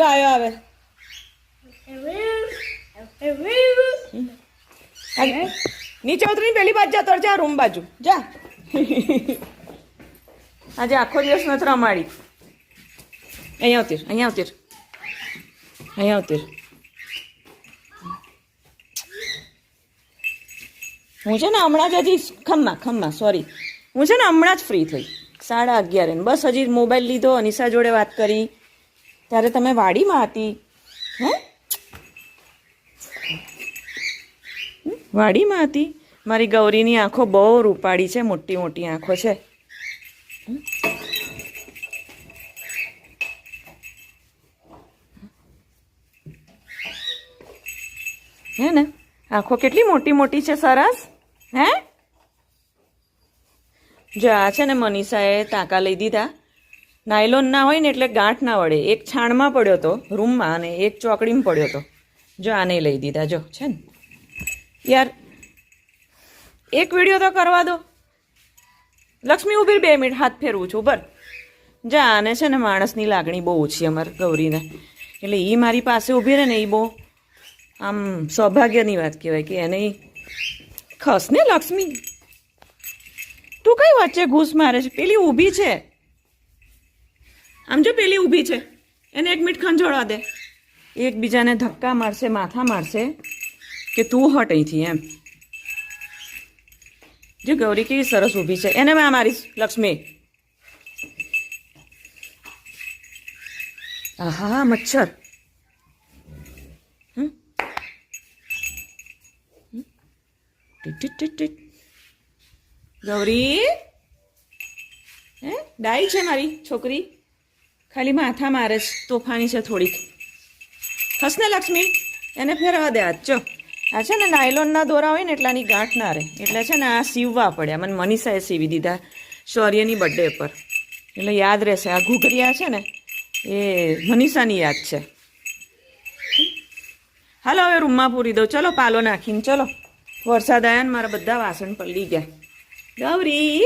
ગાયો આવે નીચે ઉતરી પેલી બાજુ જા તોર જા રૂમ બાજુ જા આજે આખો દિવસ નથી રમાડી અહીંયા આવતી હું છે ને હમણાં જ હજી ખમ્મા સોરી હું છે ને હમણાં જ ફ્રી થઈ 11:30 બસ હજી મોબાઈલ લીધો અનિશા જોડે વાત કરી ત્યારે તમે વાડીમાં હતી હે વાડીમાં હતી મારી ગૌરીની આંખો બહુ રૂપાળી છે મોટી મોટી આંખો છે હે ને આંખો કેટલી મોટી મોટી છે સરસ હે જો આ છે ને મનીષાએ ટાંકા લઈ દીધા નાયલોન ના હોય ને એટલે ગાંઠ ના વળે એક છાણમાં પડ્યો હતો રૂમમાં અને એક ચોકડીમાં પડ્યો હતો જો આને લઈ દીધા જો છે ને યાર એક વિડીયો તો કરવા દો લક્ષ્મી ઊભી 2 મિનિટ હાથ ફેરવું છું બર જા આને છે ને માણસની લાગણી બહુ ઓછી અમારે ગૌરીને એટલે એ મારી પાસે ઊભી રહે ને એ બહુ આમ સૌભાગ્યની વાત કહેવાય કે એને ખસ ને લક્ષ્મી તું કઈ વચ્ચે ઘૂસ મારે છે પેલી ઊભી છે આમ જો પેલી ઊભી છે એને 1 મિનિટ ખંજોળવા દે એકબીજાને ધક્કા મારશે માથા મારશે કે તું હટ અહીંથી એમ જો ગૌરી કેવી સરસ ઊભી છે એને મેં મારીશ લક્ષ્મી આહા મચ્છર ગૌરી હે ડાઈ છે મારી છોકરી ખાલી માથા મારે છે તોફાની છે થોડીક ખસને લક્ષ્મી એને ફેરવા દે આજ જો આ છે ને નાયલોનના દોરા હોય ને એટલાની ગાંઠ ના રહે એટલે છે ને આ સીવવા પડ્યા મને મનીષાએ સીવી દીધા શૌર્યની બર્થડે પર એટલે યાદ રહેશે આ ઘૂઘરિયા છે ને એ મનીષાની યાદ છે હાલો હવે રૂમમાં પૂરી દઉં ચલો પાલો નાખીને ચલો વરસાદ આવ્યા ને મારા બધા વાસણ પલળી ગયા ગૌરી